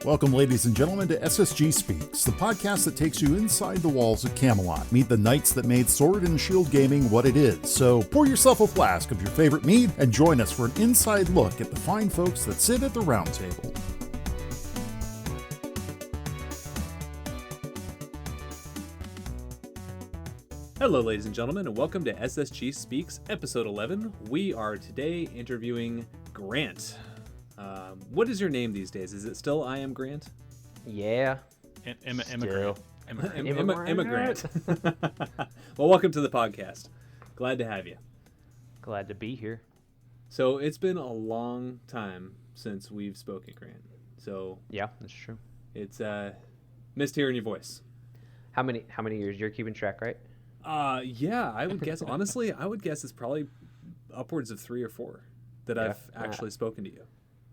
Welcome, ladies and gentlemen, to SSG Speaks, the podcast that takes you inside the walls of Camelot. Meet the knights that made Sword and Shield gaming what it is. So pour yourself a flask of your favorite mead and join us for an inside look at the fine folks that sit at the round table. Hello, ladies and gentlemen, and welcome to SSG Speaks, episode 11. We are today interviewing Grant. What is your name these days? Is it still IAmGrant? Yeah. IAmGrant. Well, welcome to the podcast. Glad to have you. Glad to be here. So it's been a long time since we've spoken, Grant. So yeah, that's true. It's missed hearing your voice. How many years? You're keeping track, right? Yeah, I would guess. Honestly, I would guess it's probably upwards of 3 or 4 that I've actually spoken to you.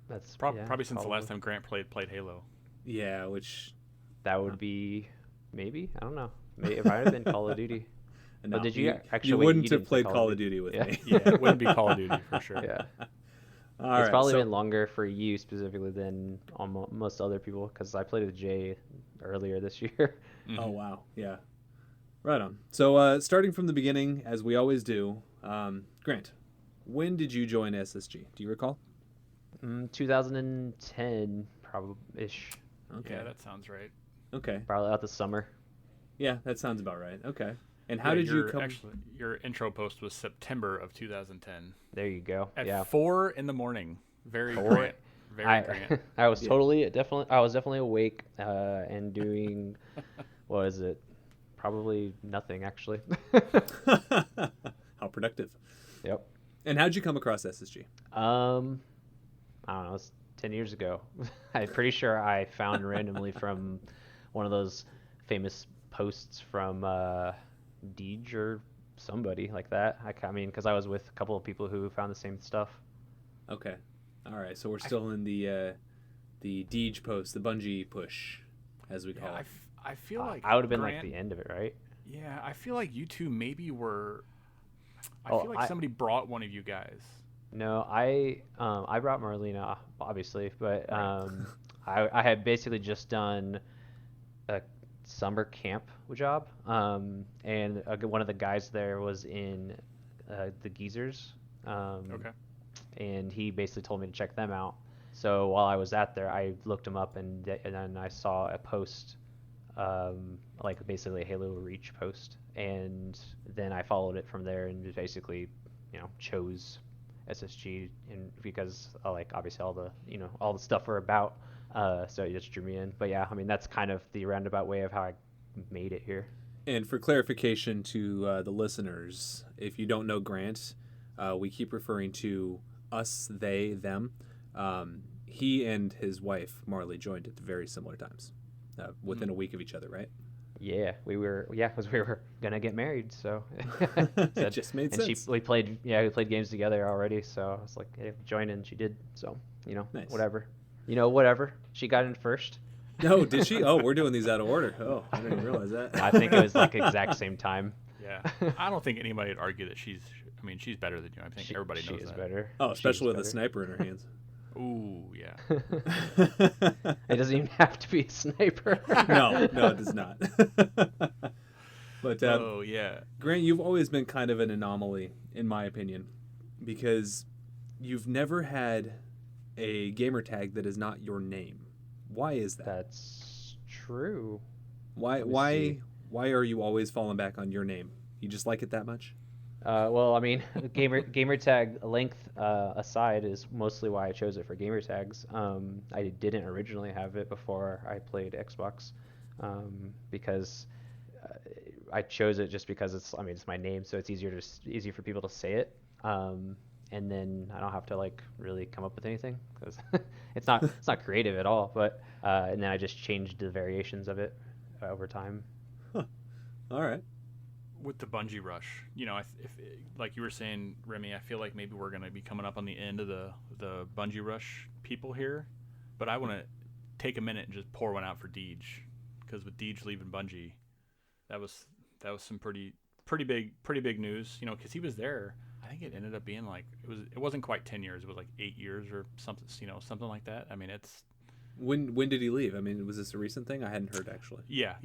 That's probably since the last time Grant played Halo. Yeah, which that would be maybe, I don't know. Maybe it might have been Call of Duty. No, did you actually? You wouldn't have played Call of Duty with me. Yeah, it wouldn't be Call of Duty for sure. Yeah. It's probably been longer for you specifically than most other people, because I played with Jay earlier this year. Mm-hmm. Oh wow, yeah. Right on. So starting from the beginning, as we always do, Grant, when did you join SSG? Do you recall? 2010, probably-ish. Okay. Yeah, that sounds right. Okay. Probably out the summer. Yeah, that sounds about right. Okay. And how did you come? Actually, your intro post was September of 2010. There you go. At 4 in the morning. Very 4. Grant. Very Grant. I was definitely awake and doing, what is it? Probably nothing, actually. How productive. Yep. And how'd you come across SSG? I don't know. It was 10 years ago. I'm pretty sure I found randomly from one of those famous posts from Deej or somebody like that. I mean, because I was with a couple of people who found the same stuff. Okay. All right. So we're still in the Deej post, the Bungie push, as we call it. I feel like I would have been Grant, like the end of it, right? Yeah, I feel like you two maybe were. I feel like somebody brought one of you guys. No, I brought Marlena, obviously, but I had basically just done a summer camp job, and one of the guys there was in the Geezers, Okay. and he basically told me to check them out. So while I was out there, I looked them up, and then I saw a post, like basically a Halo Reach post, and then I followed it from there and basically, chose SSG, and because like obviously all the stuff we're about, so it just drew me in. But yeah, I mean that's kind of the roundabout way of how I made it here. And for clarification to the listeners, if you don't know Grant, we keep referring to us, they, them. He and his wife Marley joined at very similar times, within a week of each other, right? Yeah, because we were gonna get married, so it just made sense. We played games together already, so I was like, hey, join in. She did, so nice. whatever. She got in first. No, did she? Oh, we're doing these out of order. Oh, I didn't even realize that. I think it was like exact same time. Yeah, I don't think anybody would argue that she's better than you. I think everybody knows she is that. better. Oh, especially with a sniper in her hands. Ooh, yeah. It doesn't even have to be a sniper. No, it does not. But yeah, Grant, you've always been kind of an anomaly, in my opinion, because you've never had a gamer tag that is not your name. Why is that? That's true. Why are you always falling back on your name? You just like it that much? Well, I mean, gamer tag length aside is mostly why I chose it for gamer tags. I didn't originally have it before I played Xbox, because I chose it just because it's my name, so it's easier for people to say it. And then I don't have to like really come up with anything because it's not creative at all. But and then I just changed the variations of it over time. Huh. All right. With the Bungie rush, if like you were saying, Remy, I feel like maybe we're going to be coming up on the end of the Bungie rush people here, but I want to take a minute and just pour one out for Deej, because with Deej leaving Bungie, that was some pretty big news, because he was there. I think it ended up being like it wasn't quite 10 years, it was like 8 years or something, something like that. I mean, When did he leave? I mean, was this a recent thing? I hadn't heard actually. Yeah.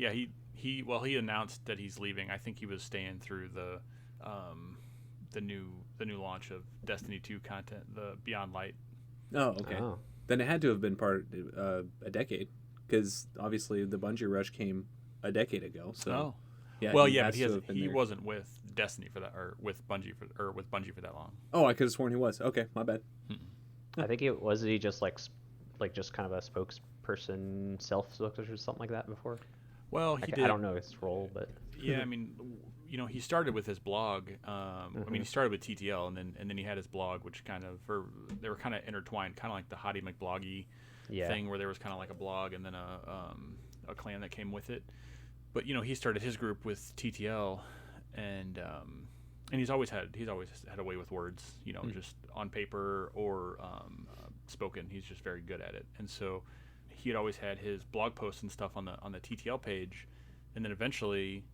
He announced that he's leaving. I think he was staying through the new launch of Destiny 2 content, the Beyond Light. Oh, okay. Oh. Then it had to have been part a decade, because obviously the Bungie rush came a decade ago. So yeah, well, he yeah, has but to have been he there. wasn't with Destiny for that, or with Bungie for that long. Oh, I could have sworn he was. Okay, my bad. I think he just just kind of a spokesperson, self-spokesperson or something like that before. Well, he did. I don't know his role, but Yeah, I mean, he started with his blog. I mean, he started with TTL, and then he had his blog, which they were kind of intertwined, kind of like the Hottie McBloggy thing, where there was kind of like a blog and then a clan that came with it. But he started his group with TTL, and he's always had a way with words, just on paper or spoken. He's just very good at it, and so he had always had his blog posts and stuff on the TTL page, and then eventually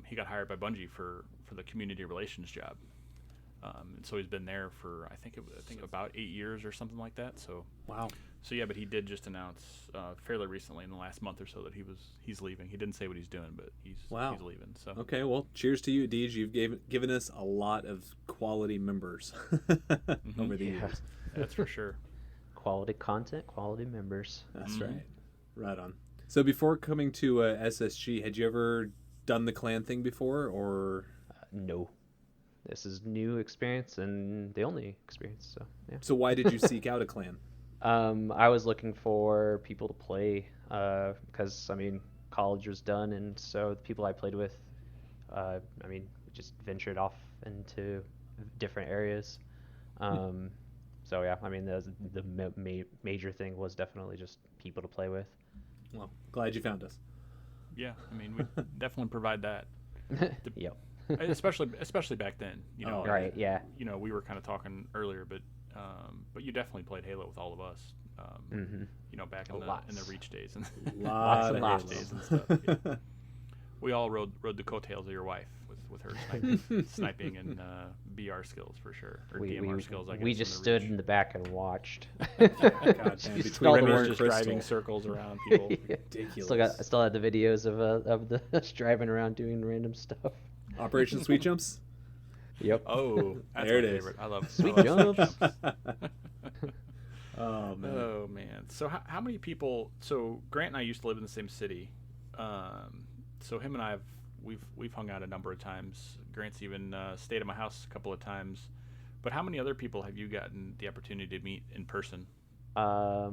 he got hired by Bungie for the community relations job, and so he's been there for I think about 8 years or something like that. So Wow. So yeah, but he did just announce fairly recently in the last month or so that he's leaving. He didn't say what he's doing, but he's leaving. So Okay, well, cheers to you, Deej. You've given us a lot of quality members over the years. that's for sure. quality content, quality members. That's right. Right on. So before coming to SSG, had you ever done the clan thing before, or? No, this is new experience and the only experience. So yeah. So why did you seek out a clan? I was looking for people to play because college was done, and so the people I played with, just ventured off into different areas. So yeah, the major thing was definitely just people to play with. Well, glad you found us. Yeah, we definitely provide that. Yep. especially back then. Right. Yeah. We were kind of talking earlier, but you definitely played Halo with all of us. Back in the Reach days and Lots and Reach lots. days and stuff. Yeah. We all rode the coattails of your wife with her sniping and BR skills for sure, or DMR skills. I guess we just stood Reach. in the back and watched. God damn, You between stole the Remy word and just driving Crystal. circles around people. Ridiculous. I still had the videos of the us driving around doing random stuff. Operation Sweet Jumps? Yep. Oh, that's There my it is. favorite. I love Sweet I love jumps. Oh, man. Oh man! So how many people? So Grant and I used to live in the same city. So him and I we've hung out a number of times. Grant's even stayed at my house a couple of times. But how many other people have you gotten the opportunity to meet in person? I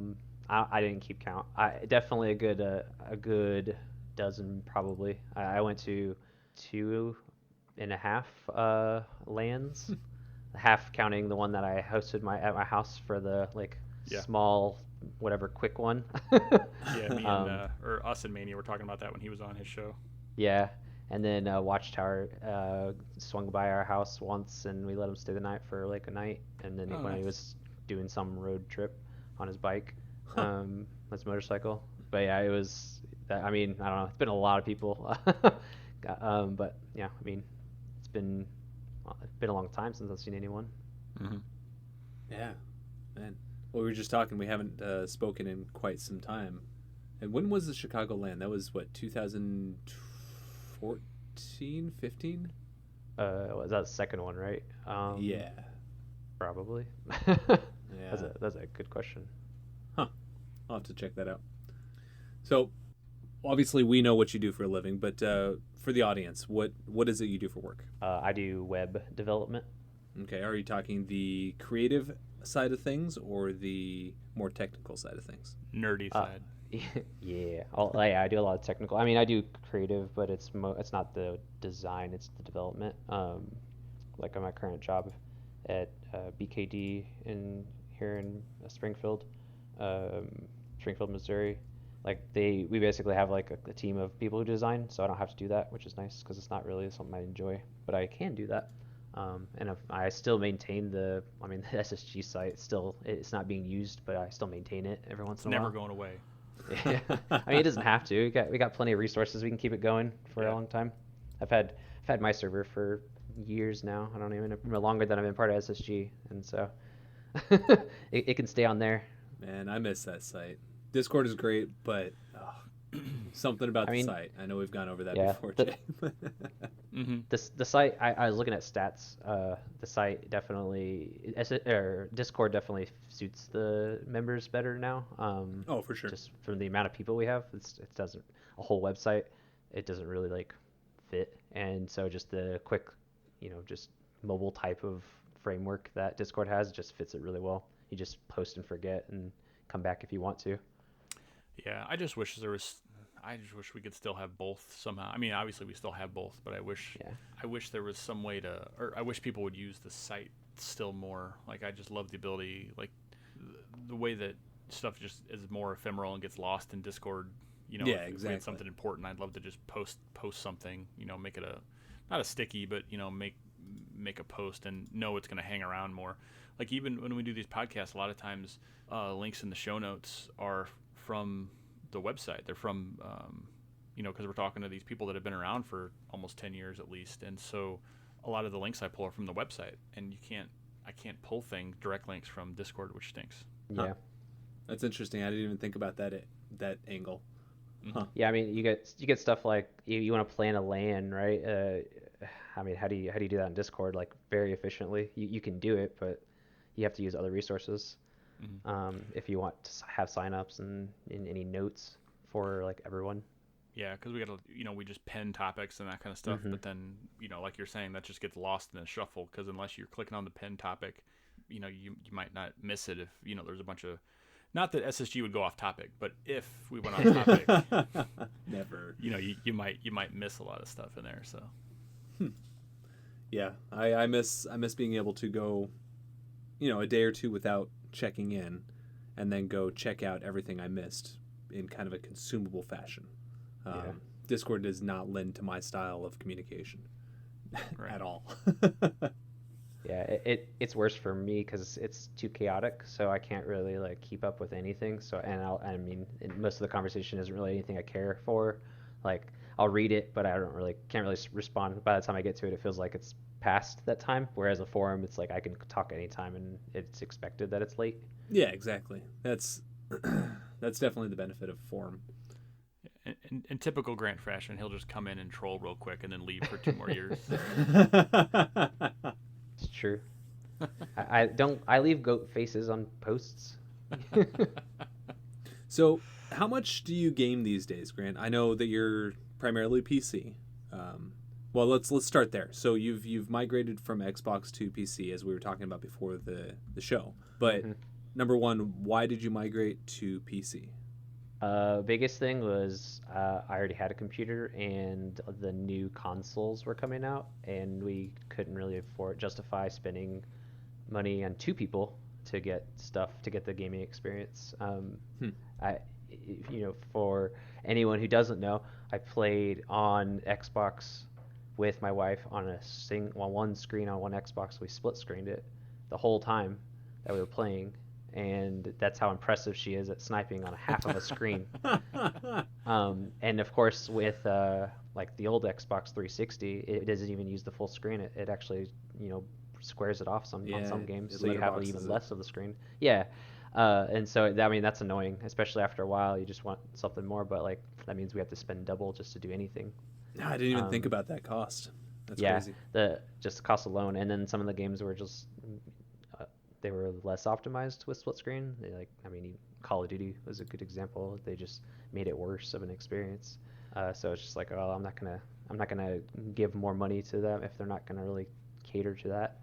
didn't keep count. Definitely a good dozen probably. I went to 2.5 LANs, half counting the one that I hosted at my house for the small whatever quick one. Yeah, me and or us and Mania were talking about that when he was on his show. Yeah, and then Watchtower swung by our house once, and we let him stay the night for a night, and then when he was doing some road trip on his bike, his motorcycle. But yeah, it was. I don't know. It's been a lot of people, but yeah, it's been a long time since I've seen anyone. Mm-hmm. Yeah, man. Well, we were just talking. We haven't spoken in quite some time. And when was the Chicago LAN? That was what, 2014, 15? Was that the second one, right? Yeah. Probably. Yeah. That's a good question. I'll have to check that out. So, obviously, we know what you do for a living, but for the audience, what is it you do for work? I do web development. Okay, are you talking the creative side of things or the more technical side of things? Nerdy side. Yeah, I do a lot of technical. I do creative, but it's not the design; it's the development. Like on my current job at BKD here in Springfield, Missouri. We basically have a team of people who design, so I don't have to do that, which is nice because it's not really something I enjoy, but I can do that. And if I still maintain the SSG site. It's not being used, but I still maintain it every once in a while. Never going away. Yeah. It doesn't have to. We got plenty of resources. We can keep it going for a long time. I've had my server for years now. I don't even know, longer than I've been part of SSG, and so it can stay on there. Man, I miss that site. Discord is great, but something about the site. I know we've gone over that before, Jay. The site, I was looking at stats. The site definitely, Discord definitely suits the members better now. Oh, for sure. Just from the amount of people we have, it doesn't, a whole website, it doesn't really like fit. And so just the quick, just mobile type of framework that Discord has just fits it really well. You just post and forget and come back if you want to. Yeah, I just wish we could still have both somehow. I mean, obviously we still have both, but I wish there was some way to, or I wish people would use the site still more. Like, I just love the ability, like the way that stuff just is more ephemeral and gets lost in Discord. If we had something important, I'd love to just post something. Make it not a sticky, but make a post and know it's going to hang around more. Like, even when we do these podcasts, a lot of times links in the show notes are from the website. They're from because we're talking to these people that have been around for almost 10 years at least, and so a lot of the links I pull are from the website, and I can't pull direct links from Discord, which stinks. Yeah. That's interesting. I didn't even think about that angle. Huh. Yeah, I mean, you get stuff like you want to plan a LAN, right? I mean, how do you do that in Discord? Like, very efficiently. You can do it, but you have to use other resources. If you want to have signups and any notes for like everyone. Yeah, because we got to, we just pin topics and that kind of stuff. But then, like you're saying, that just gets lost in the shuffle, because unless you're clicking on the pin topic, you might not miss it if, there's a bunch of, not that SSG would go off topic, but if we went on topic, never, you might miss a lot of stuff in there. So, yeah, I miss being able to go, a day or two without checking in, and then go check out everything I missed in kind of a consumable fashion. Discord does not lend to my style of communication at all. Yeah, it's worse for me because it's too chaotic, so I can't really like keep up with anything. So, most of the conversation isn't really anything I care for. Like, I'll read it, but I can't really respond. By the time I get to it, it feels like it's past that time. Whereas a forum, it's like I can talk anytime, and it's expected that it's late. Yeah, exactly. That's definitely the benefit of forum. In typical Grant fashion, he'll just come in and troll real quick and then leave for 2 more years. It's true. I leave goat faces on posts. So, how much do you game these days, Grant? I know that you're primarily PC. Well, let's start there. So you've migrated from Xbox to PC, as we were talking about before the show. But number one, why did you migrate to PC? Biggest thing was I already had a computer, and the new consoles were coming out, and we couldn't really justify spending money on 2 people to get the gaming experience. For anyone who doesn't know, I played on Xbox with my wife on one screen on one Xbox. We split screened it the whole time that we were playing. And that's how impressive she is at sniping on a half of a screen. And of course, with like the old Xbox 360, it doesn't even use the full screen. It actually, squares it off on some games, so you have even less of the screen. Yeah, and so that's annoying, especially after a while. You just want something more, but like that means we have to spend double just to do anything. No, I didn't even think about that cost. That's crazy. Just the cost alone, and then some of the games were just. They were less optimized with split screen. Call of Duty was a good example. They just made it worse of an experience. So it's just like, oh, I'm not gonna give more money to them if they're not gonna really cater to that.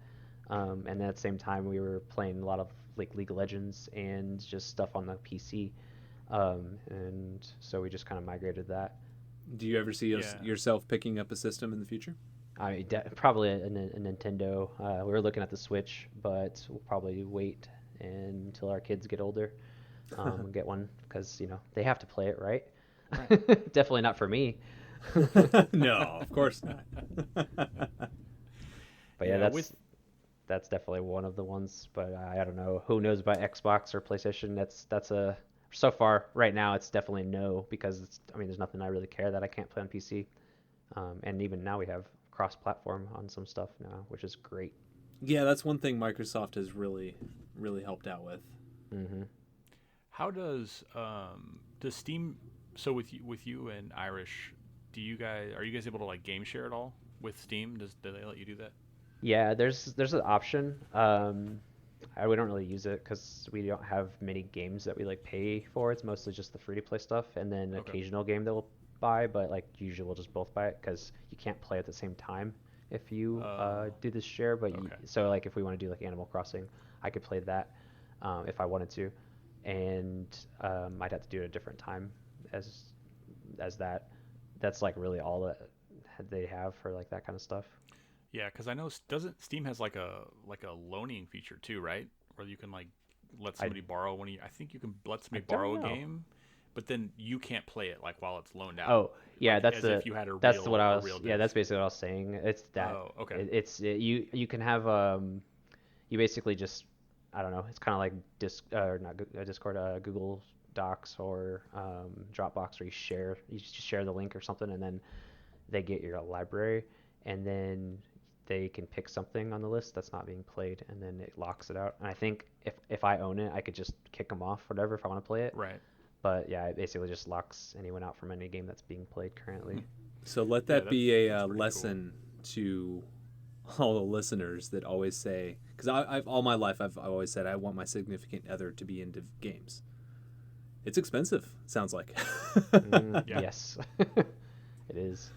And then at the same time, we were playing a lot of like League of Legends and just stuff on the PC. And so we just kind of migrated that. Do you ever see yourself picking up a system in the future? Probably a Nintendo. We were looking at the Switch, but we'll probably wait until our kids get older and get one, because they have to play it, right? Definitely not for me. No, of course not. But that's definitely one of the ones. But I don't know. Who knows about Xbox or PlayStation? That's a so far right now. It's definitely no, because there's nothing I really care that I can't play on PC. And even now we have cross-platform on some stuff now, which is great. Yeah, that's one thing Microsoft has really, really helped out with. Mm-hmm. How does Steam? So with you and Irish, are you guys able to like game share at all with Steam? Do they let you do that? Yeah, there's an option. We don't really use it because we don't have many games that we like pay for. It's mostly just the free to play stuff, and then an Okay. occasional game that we'll buy. But like usually we'll just both buy it because you can't play at the same time if you do this share. But Okay. so like if we want to do like Animal Crossing, I could play that if I wanted to, and I'd have to do it at a different time as that. That's like really all that they have for like that kind of stuff. Yeah, because I know doesn't Steam has like a loaning feature too, right? Where you can like let somebody borrow one of you. I think you can let somebody borrow a game, but then you can't play it like while it's loaned out. Oh, yeah, like, that's as if you had a that's real, what I a was real yeah, that's disc. basically what I was saying. It's that Oh, okay. you can have you basically just I don't know, it's kind of like Discord, Google Docs or Dropbox where you just share the link or something, and then they get your library, and then they can pick something on the list that's not being played, and then it locks it out. And I think if I own it, I could just kick them off, whatever, if I want to play it. Right. But yeah, it basically just locks anyone out from any game that's being played currently. So let Yeah, that be that's a pretty lesson to all the listeners that always say, because I've all my life I've always said I want my significant other to be into games. It's expensive, sounds like. Yeah. Yes, it is.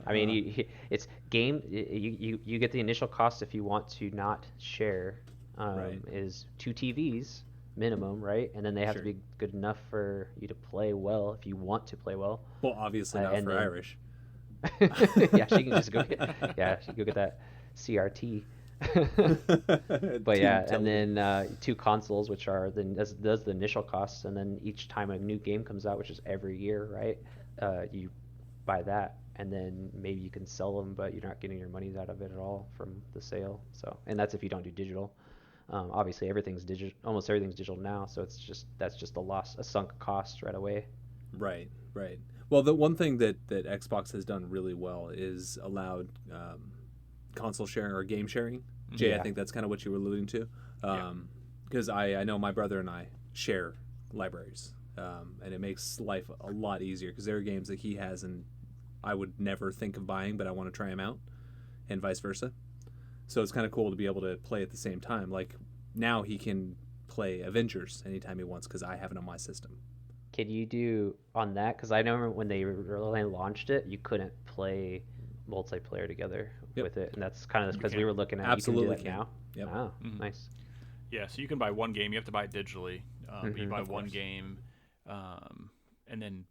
I mean, it's game. You get the initial cost if you want to not share. Right. Is 2 TVs minimum, right? And then they have Sure. to be good enough for you to play well if you want to play well. Well, obviously not and for then- Irish. Yeah, she can just go get that CRT. But yeah, and then 2 consoles, which are does the initial costs, and then each time a new game comes out, which is every year, right? You buy that, and then maybe you can sell them, but you're not getting your money out of it at all from the sale. So, and that's if you don't do digital. Obviously, everything's digital. Almost everything's digital now, so that's just a sunk cost right away. Right, right. Well, the one thing that Xbox has done really well is allowed console sharing or game sharing. Jay, I Yeah. think that's kind of what you were alluding to. Because I know my brother and I share libraries, and it makes life a lot easier because there are games that he has and I would never think of buying, but I want to try them out, and vice versa. So it's kind of cool to be able to play at the same time. Like now he can play Avengers anytime he wants because I have it on my system. Can you do on that? Because I remember when they really launched it, you couldn't play multiplayer together Yep. with it, and that's kind of because we can. were looking at Absolutely you can do that can. now. Yep. Oh, Mhm. nice. Yeah, so you can buy one game. You have to buy it digitally. But you Mhm. buy Of one course. game, and then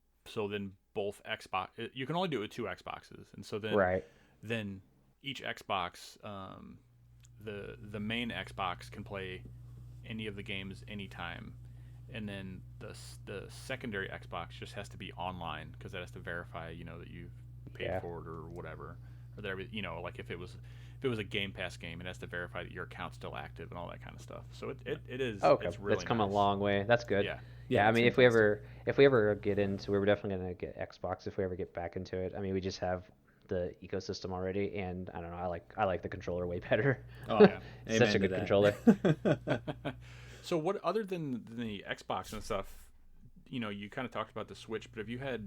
both Xbox. You can only do it with 2 Xboxes, and so Right. then each Xbox, the main Xbox can play any of the games anytime, and then the secondary Xbox just has to be online because that has to verify that you've paid Yeah. for it or whatever, or there like if it was a Game Pass game, it has to verify that your account's still active and all that kind of stuff. So it is Okay, it's really that's come a nice. long way. That's good. Yeah. Yeah, I it's mean, if fantastic. we ever get into, we're definitely gonna get Xbox if we ever get back into it. I mean, we just have the ecosystem already, and I don't know, I like the controller way better. Oh yeah, It's such a good controller. So what other than the Xbox and stuff, you kind of talked about the Switch, but have you had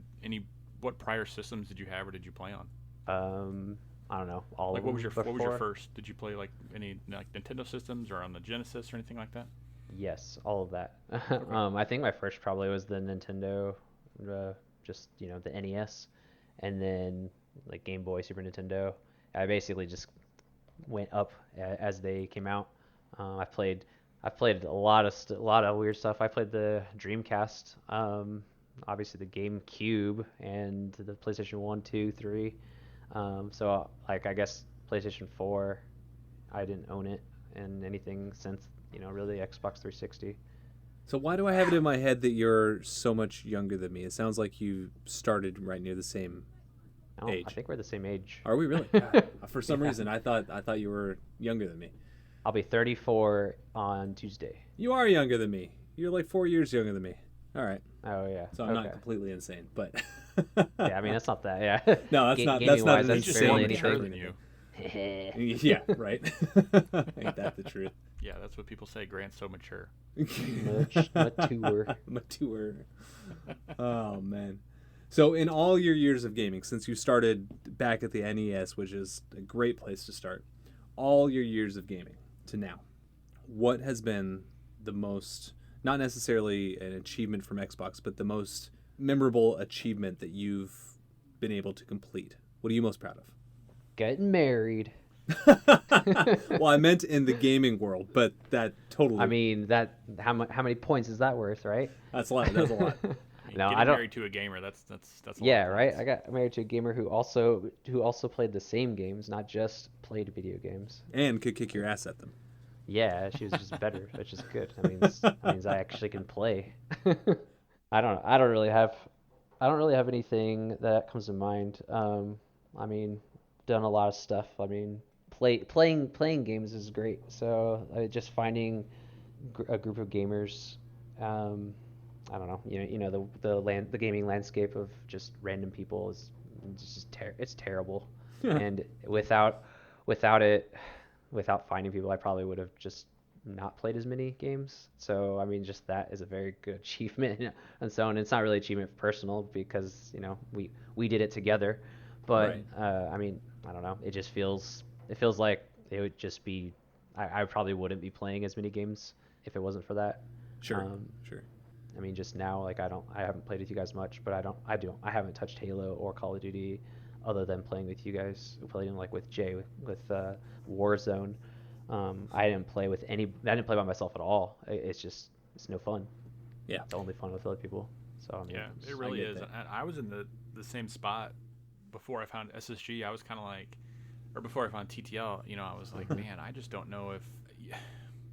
what prior systems did you have or did you play on? I don't know, all Like of what was them your before? first? Did you play like any like Nintendo systems or on the Genesis or anything like that? Yes, all of that. I think my first probably was the Nintendo, just the NES, and then like Game Boy, Super Nintendo. I basically just went up as they came out. I've played a lot of weird stuff. I played the Dreamcast, obviously the GameCube, and the PlayStation 1, 2, 3. So like I guess PlayStation 4, I didn't own it, and anything since really Xbox 360. So why do I have it in my head that you're so much younger than me? It sounds like you started right near the same No, age. I think we're the same age. Are we really? God, for some reason, I thought you were younger than me. I'll be 34 on Tuesday. You are younger than me. You're like 4 years younger than me. All right. Oh yeah. So I'm not Okay. completely insane, but Yeah, I mean that's not that. Yeah. No, that's not Gaming-wise, an that's He's just insane barely more mature anything. than you. yeah, right. Ain't that the truth? Yeah, that's what people say. Grant's so mature. Mature. Oh man. So in all your years of gaming, since you started back at the NES, which is a great place to start, all your years of gaming to now, what has been the most, not necessarily an achievement from Xbox, but the most memorable achievement that you've been able to complete? What are you most proud of? Getting married. Well, I meant in the gaming world, but that totally. I mean, that how many points is that worth, right? That's a lot. That's a lot. No, Getting I don't. married to a gamer. That's a Yeah, lot of right. points. I got married to a gamer who also played the same games, not just played video games. And could kick your ass at them. Yeah, she was just better, which is good. That means I actually can play. I don't really have anything that comes to mind. I mean, done a lot of stuff. I mean, playing games is great. So just finding a group of gamers. I don't know. You know the gaming landscape of just random people is just it's terrible. And without finding people, I probably would have just not played as many games. So I mean, just that is a very good achievement. And so, and it's not really achievement personal because we did it together. But Right. I mean, I don't know. It feels like it would just be. I probably wouldn't be playing as many games if it wasn't for that. Sure. Um, Sure. I mean, just now, like I haven't played with you guys much, but I haven't touched Halo or Call of Duty, other than playing with you guys. Playing like with Jay with Warzone. I didn't play by myself at all. It's no fun. Yeah. It's only fun with other people. So I mean, Yeah, it really is. And I was in the same spot before I found SSG. I was kind of like, or before I found TTL. I was like, man, I just don't know if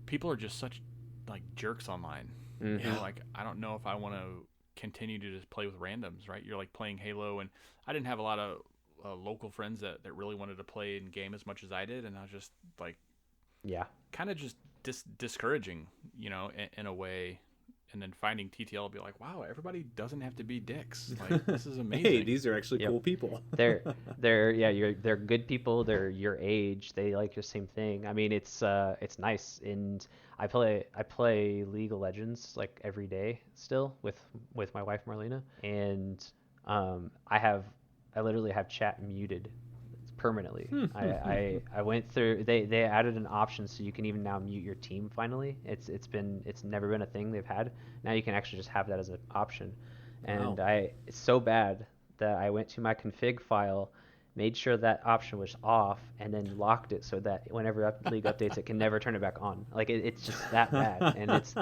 people are just such like jerks online. Mm-hmm. Like I don't know if I want to continue to just play with randoms, right? You're like playing Halo, and I didn't have a lot of local friends that really wanted to play and game as much as I did, and I was just like, yeah, kind of just discouraging, in a way. And then finding TTL, be like, wow, everybody doesn't have to be dicks. Like this is amazing. Hey, these are actually cool people. they're good people. They're your age. They like the same thing. I mean, it's nice. And I play League of Legends like every day still with my wife Marlena, and I literally have chat muted permanently. I went through. They added an option so you can even now mute your team. Finally, it's never been a thing they've had. Now you can actually just have that as an option, and Wow. it's so bad that I went to my config file, made sure that option was off, and then locked it so that whenever League updates, it can never turn it back on. Like it's just that bad, and it's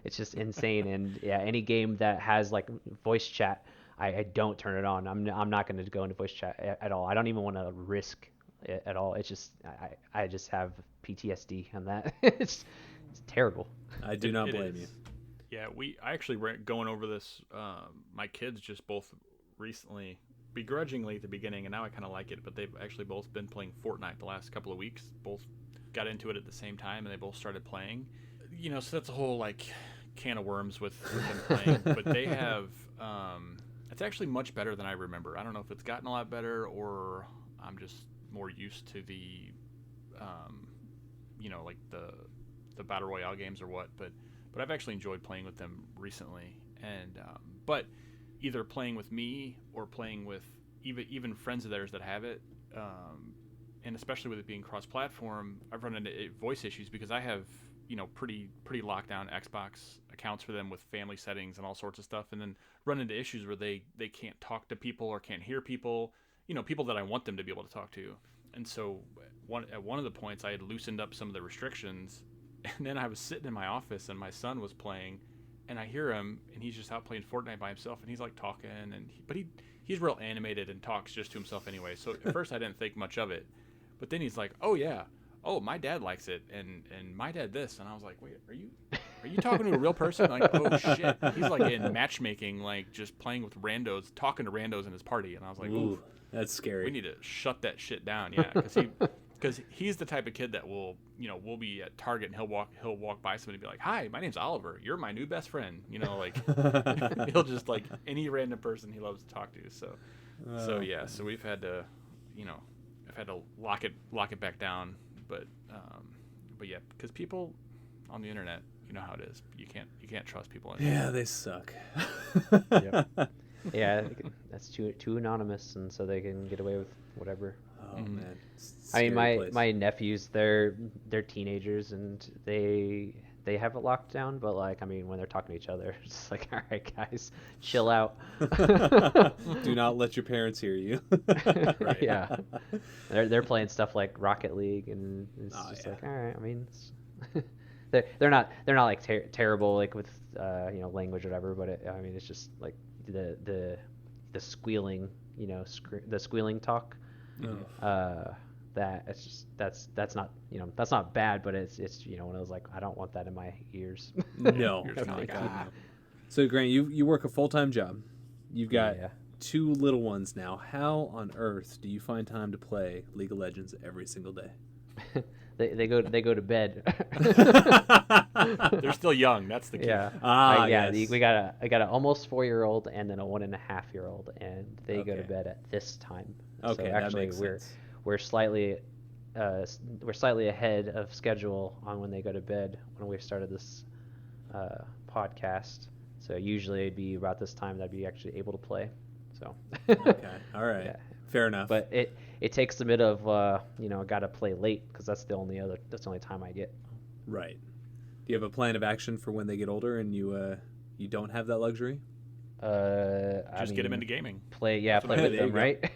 it's just insane. And yeah, any game that has like voice chat, I don't turn it on. I'm not going to go into voice chat at all. I don't even want to risk it at all. It's just I just have PTSD on that. It's terrible. I do not blame you. Yeah, I actually were going over this. My kids just both recently, begrudgingly at the beginning, and now I kind of like it, but they've actually both been playing Fortnite the last couple of weeks. Both got into it at the same time, and they both started playing. So that's a whole like can of worms with them playing. But they have, it's actually much better than I remember. I don't know if it's gotten a lot better or I'm just more used to the, like the battle royale games or what. But I've actually enjoyed playing with them recently. And but either playing with me or playing with even friends of theirs that have it, and especially with it being cross-platform, I've run into voice issues because I have pretty locked down Xbox accounts for them with family settings and all sorts of stuff, and then run into issues where they can't talk to people or can't hear people, people that I want them to be able to talk to. And so at one of the points I had loosened up some of the restrictions, and then I was sitting in my office and my son was playing, and I hear him and he's just out playing Fortnite by himself, and he's like talking, but he's real animated and talks just to himself anyway. So at first I didn't think much of it, but then he's like, oh yeah, oh, my dad likes it, and my dad this, and I was like, wait, are you talking to a real person? Like, oh shit, he's like in matchmaking, like just playing with randos, talking to randos in his party, and I was like, ooh, that's scary. We need to shut that shit down, yeah, because he's the type of kid that will, we'll be at Target and he'll walk by somebody and be like, hi, my name's Oliver, you're my new best friend, like he'll just like any random person he loves to talk to, so yeah, so we've had to, I've had to lock it back down. But But yeah, because people on the internet, you know how it is. You can't trust people. Yeah, they suck. Yep. Yeah, that's too anonymous, and so they can get away with whatever. Oh man. I mean, Scary place. my nephews, they're teenagers, and they have it locked down. But like, I mean, when they're talking to each other, it's just like, all right, guys, chill out. Do not let your parents hear you. Right. Yeah, they're playing stuff like Rocket League, and it's just yeah. like, all right. I mean, they're not like terrible like with language or whatever. But I mean, it's just like the squealing, the squealing talk. That it's just that's not bad, but it's one of those like, I don't want that in my ears. No. You're not like, God. So Grant, you work a full-time job. You've got Yeah. 2 little ones now. How on earth do you find time to play League of Legends every single day? They go to bed. They're still young. That's the key. Yeah. Yes. I got an almost 4-year-old and then a 1.5-year-old, and they go to Okay. bed at this time. Okay, so that actually makes sense. we're slightly ahead of schedule on when they go to bed when we started this podcast. So usually it'd be about this time that I'd be actually able to play. So. Okay. All right. Yeah. Fair enough. But it takes a bit of I gotta play late because that's the only time I get. Right. Do you have a plan of action for when they get older and you don't have that luxury? Just get them into gaming. Play That's what with there them, you right?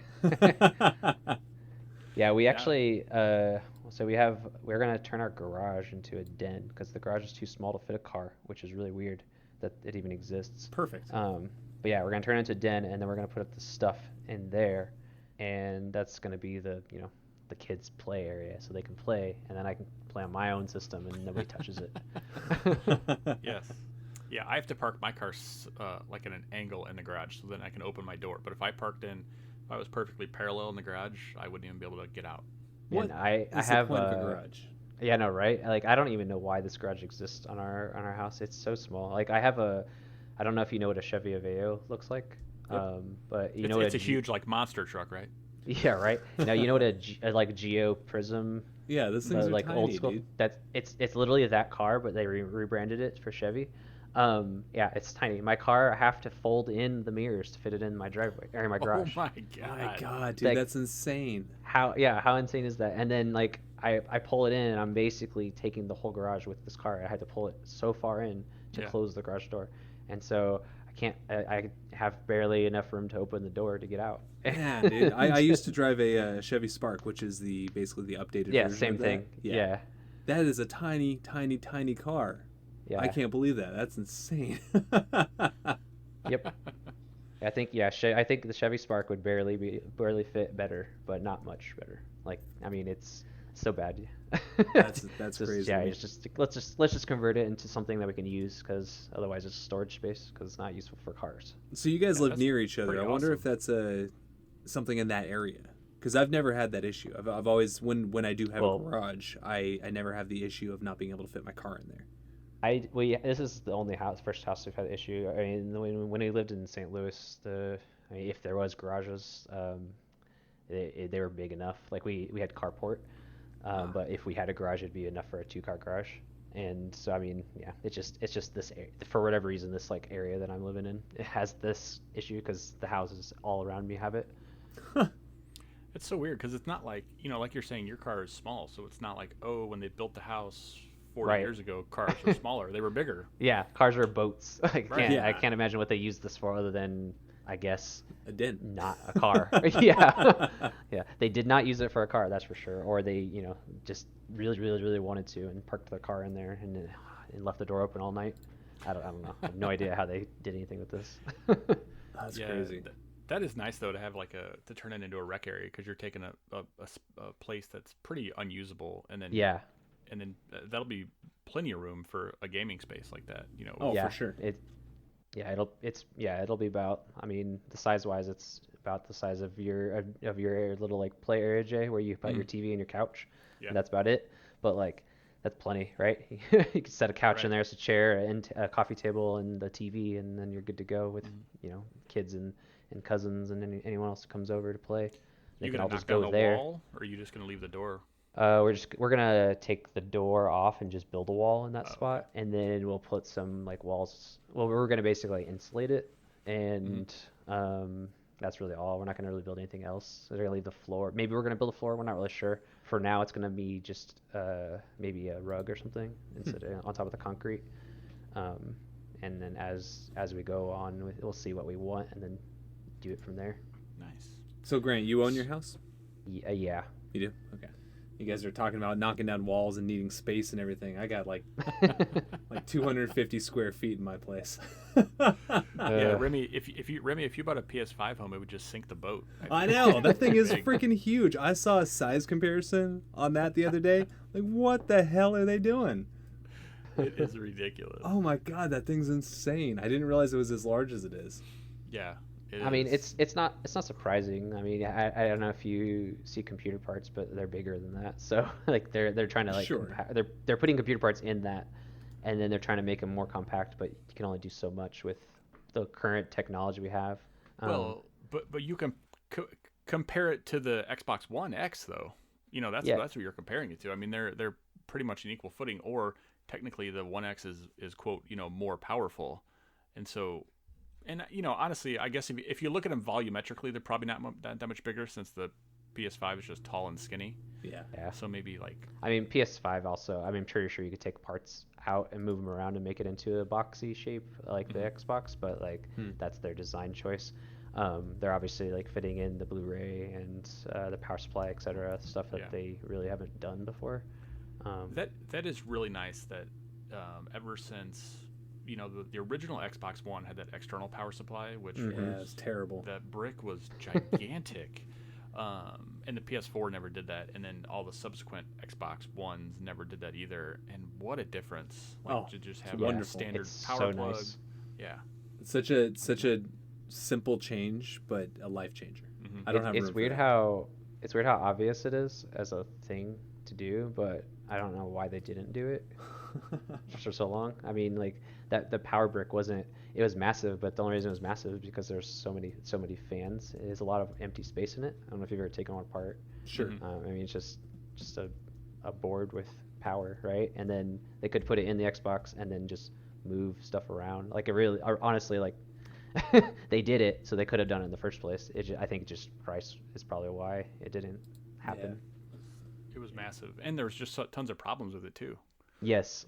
Yeah, we actually so we're gonna turn our garage into a den because the garage is too small to fit a car, which is really weird that it even exists. Perfect. But yeah, we're gonna turn it into a den, and then we're gonna put up the stuff in there, and that's gonna be the kids' play area, so they can play, and then I can play on my own system, and nobody touches it. Yes. Yeah, I have to park my car like at an angle in the garage, so then I can open my door. But if I was perfectly parallel in the garage, I wouldn't even be able to get out. What And I is have the point of a garage? Yeah, no, right? Like, I don't even know why this garage exists on our house. It's so small. Like, I don't know if you know what a Chevy Aveo looks like. Yep. But you It's, know what it's a huge like monster truck, right? Yeah, right. Now you know what a like Geo Prism, Yeah, those things are like tiny, old school. dude. It's literally that car, but they rebranded it for Chevy. Yeah, it's tiny. My car, I have to fold in the mirrors to fit it in my driveway or in my garage. Oh my Oh my god. god, dude, Like- that's insane. How insane is that? And then like I pull it in, and I'm basically taking the whole garage with this car. I had to pull it so far in to Yeah. close the garage door, and so I have barely enough room to open the door to get out. Yeah, dude. I used to drive a Chevy Spark, which is basically the updated Yeah, version same of that. thing. Yeah. That is a tiny, tiny, tiny car. Yeah. I can't believe that. That's insane. Yep. I think I think the Chevy Spark would barely fit better, but not much better. Like, I mean, it's so bad. That's Just- crazy. Yeah, it's just let's just convert it into something that we can use, because otherwise it's storage space, because it's not useful for cars. So you guys Yeah, live that's near each other. pretty I wonder awesome. if that's something in that area. Because I've never had that issue. I've always when I do have Well- a garage, I never have the issue of not being able to fit my car in there. This is the only first house we've had an issue. I mean, when we lived in St. Louis, if there was garages, they were big enough. Like we had carport, but if we had a garage, it'd be enough for a 2-car garage. And so, I mean, yeah, it's just this for whatever reason, this like area that I'm living in, it has this issue because the houses all around me have it. It's so weird because it's not like, like you're saying, your car is small, so it's not like, oh, when they built the house 40 Right. years ago, cars were smaller. They were bigger. Yeah, cars are boats. I Right. Yeah. can't imagine what they use this for other than, I guess, A den. not a car. Yeah. Yeah. They did not use it for a car, that's for sure. Or they, just really, really, really wanted to and parked their car in there and left the door open all night. I don't know. I have no idea how they did anything with this. That's Yeah, crazy. That is nice though to have to turn it into a rec area, because you're taking a place that's pretty unusable, and then Yeah. and then that'll be plenty of room for a gaming space like that. Oh, Yeah. for sure. It'll be about, I mean, the size wise, it's about the size of your little like play area, Jay, where you put your TV and your couch, Yeah. and that's about it. But like, that's plenty, right? You can set a couch in Right. there as a chair and a coffee table and the TV, and then you're good to go with kids and cousins and anyone else who comes over to play. They You can gonna all knock just down go the there. wall, or are you just gonna leave the door? We're gonna take the door off and just build a wall in that Oh, spot, and then we'll put some like walls. Well, we're gonna basically insulate it, and that's really all. We're not gonna really build anything else. We're gonna leave the floor. Maybe we're gonna build a floor. We're not really sure. For now, it's gonna be just maybe a rug or something instead on top of the concrete. And then as we go on, we'll see what we want, and then do it from there. Nice. So Grant, you own your house? Yeah. You do? Okay. You guys are talking about knocking down walls and needing space and everything. I got like 250 square feet in my place. Yeah, Remy, if you bought a PS5 home, it would just sink the boat. I know, that thing is freaking huge. I saw a size comparison on that the other day. Like, what the hell are they doing? It is ridiculous. Oh my god, that thing's insane. I didn't realize it was as large as it is. Yeah. I mean, it's not surprising. I mean, I don't know if you see computer parts, but they're bigger than that. So like they're trying to like Sure. they're putting computer parts in that, and then they're trying to make them more compact. But you can only do so much with the current technology we have. Well, but you can compare it to the Xbox One X though. You know, that's what you're comparing it to. I mean, they're pretty much an equal footing. Or technically, the One X is quote more powerful, and so. And, honestly, I guess if you look at them volumetrically, they're probably not that much bigger since the PS5 is just tall and skinny. Yeah. So maybe like... I mean, PS5 also, I mean, I'm pretty sure you could take parts out and move them around and make it into a boxy shape like the Xbox, but like that's their design choice. They're obviously like fitting in the Blu-ray and the power supply, etc., stuff that they really haven't done before. That is really nice that ever since... the original Xbox One had that external power supply, which was terrible. That brick was gigantic. And the PS4 never did that. And then all the subsequent Xbox Ones never did that either. And what a difference. To just have a standard power plug. Nice. Yeah. It's such a simple change, but a life changer. I don't have room It's weird how obvious it is as a thing to do, but I don't know why they didn't do it for so long. I mean, like that the power brick it was massive, but the only reason it was massive is because there's so many fans. There's a lot of empty space in it. I don't know if you've ever taken one apart. Sure. I mean, it's just a board with power, right? And then they could put it in the Xbox and then just move stuff around. Like honestly, like they did it, so they could have done it in the first place. I think just price is probably why it didn't happen. Yeah. It was massive, and there was just tons of problems with it too. Yes.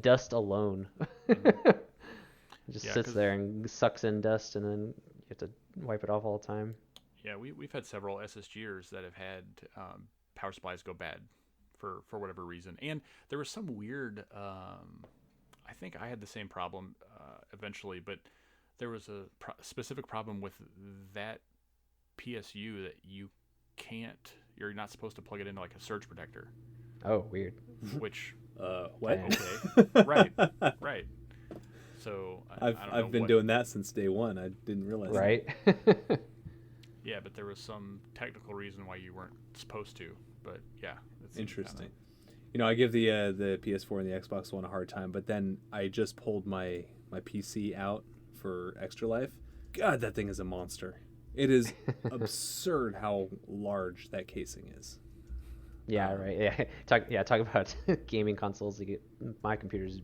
Dust alone. It just sits there and sucks in dust, and then you have to wipe it off all the time. Yeah, we've had several SSGers that have had power supplies go bad for whatever reason, and there was some weird. I think I had the same problem eventually, but there was a specific problem with that PSU that you're not supposed to plug it into like a surge protector. Oh, weird. Which what? Okay. Right. So I've been doing that since day one. I didn't realize. Right. Yeah, but there was some technical reason why you weren't supposed to. But yeah, it's interesting. I give the PS4 and the Xbox One a hard time, but then I just pulled my PC out for Extra Life. God, that thing is a monster. It is absurd how large that casing is. Yeah, right. Yeah, talk about gaming consoles. My computer's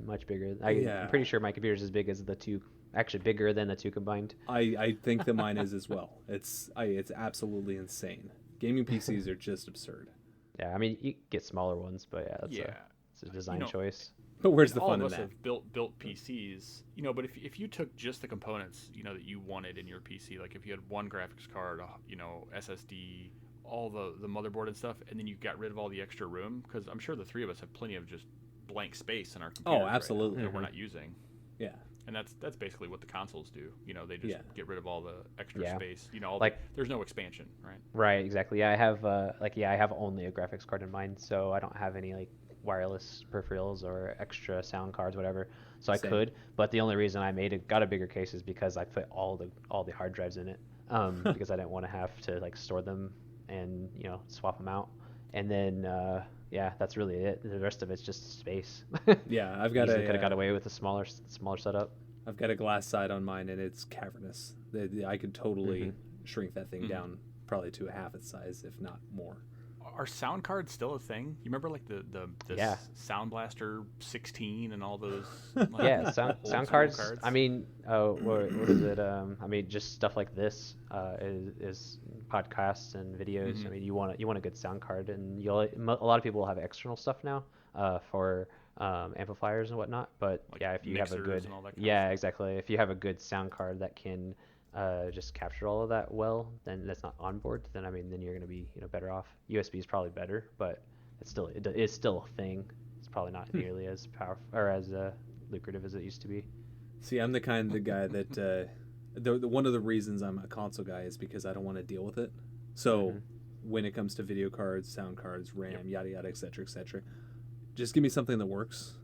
much bigger. I'm pretty sure my computer's as big as the two. Actually, bigger than the two combined. I think that mine is as well. It's absolutely insane. Gaming PCs are just absurd. Yeah, I mean, you get smaller ones, but it's a design choice. But where's the fun in that? All of us have built PCs, but if you took just the components, that you wanted in your PC, like if you had one graphics card, SSD, all the motherboard and stuff, and then you got rid of all the extra room, because I'm sure the three of us have plenty of just blank space in our computers. Oh, absolutely. Right now that we're not using. Yeah. And that's basically what the consoles do. They just get rid of all the extra space. There's no expansion, right? Right, exactly. Yeah, I have only a graphics card in mine, so I don't have any like wireless peripherals or extra sound cards, whatever. So I could, but the only reason I got a bigger case is because I put all the hard drives in it, because I didn't want to have to like store them and swap them out. And then that's really it. The rest of it's just space. Yeah, I've got could have got away with a smaller setup. I've got a glass side on mine, and it's cavernous. I could totally shrink that thing down, probably to a half its size, if not more. Are sound cards still a thing? You remember like the Yeah. Soundblaster 16 and all those? Like, Yeah, sound old school cards. I mean, what is it? I mean, just stuff like this is podcasts and videos. Mhm. I mean, you want a good sound card, and a lot of people will have external stuff now for amplifiers and whatnot. But Like yeah, if you have a mixers good, and all that kind of yeah, stuff. exactly. If you have a good sound card that can just capture all of that well, then that's not on board. Then I mean, then you're gonna be better off. USB is probably better, but it's still a thing. It's probably not nearly as powerful or as lucrative as it used to be. See, I'm the kind of guy that the one of the reasons I'm a console guy is because I don't want to deal with it. So Mhm. when it comes to video cards, sound cards, RAM, yada yada, etc., just give me something that works.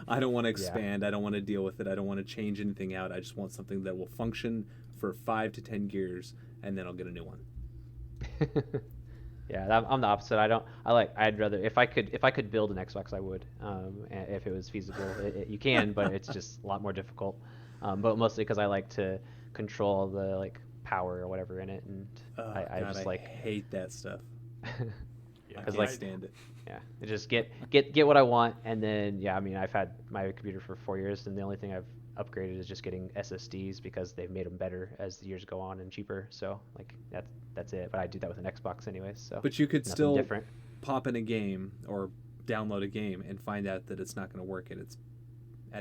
I don't want to expand. I don't want to deal with it. I don't want to change anything out. I just want something that will function for 5 to 10 years, and then I'll get a new one. Yeah, I'm the opposite. I'd rather if I could build an Xbox, I would. If it was feasible, you can, but it's just a lot more difficult. But mostly because I like to control the like power or whatever in it, and I God, just I like hate that stuff. Yeah, I 'Cause, can't like, stand it. yeah, just get what I want, and then yeah, I mean I've had my computer for 4 years, and the only thing I've upgraded is just getting SSDs because they've made them better as the years go on and cheaper. So like that's it. But I do that with an Xbox anyways, so But you could nothing still different. pop in a game or download a game and find out that it's not going to work at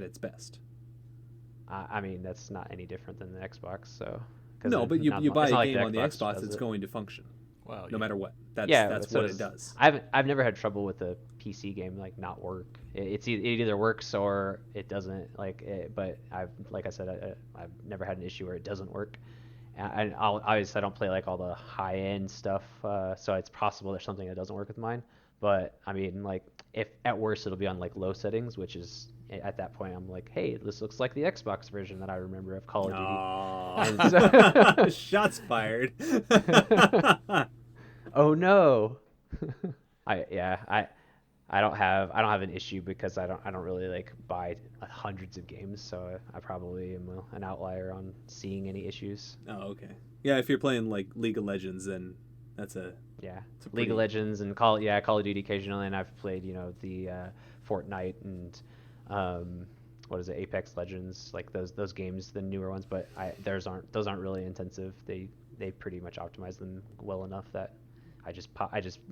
its best. I mean that's not any different than the Xbox, so. No, but you buy it's a not like game on the Xbox Xbox, does it's it. going to function well, no matter what. That's Yeah, that's so what it does. I've never had trouble with a PC game like not work. It either works or it doesn't. But like I said, I've never had an issue where it doesn't work. And obviously I don't play like all the high end stuff, so it's possible there's something that doesn't work with mine. But I mean, like if at worst it'll be on like low settings, which is at that point I'm like, hey, this looks like the Xbox version that I remember of Call of Duty. And Aw. Shots fired. Oh no. I don't have an issue because I don't really like buy hundreds of games, so I probably am an outlier on seeing any issues. Oh, okay. Yeah, if you're playing like League of Legends, then that's Yeah, it's a League of pretty- Legends and Call of Duty occasionally, and I've played the Fortnite and what is it, Apex Legends, like those games, the newer ones, but those aren't really intensive. They pretty much optimize them well enough that I just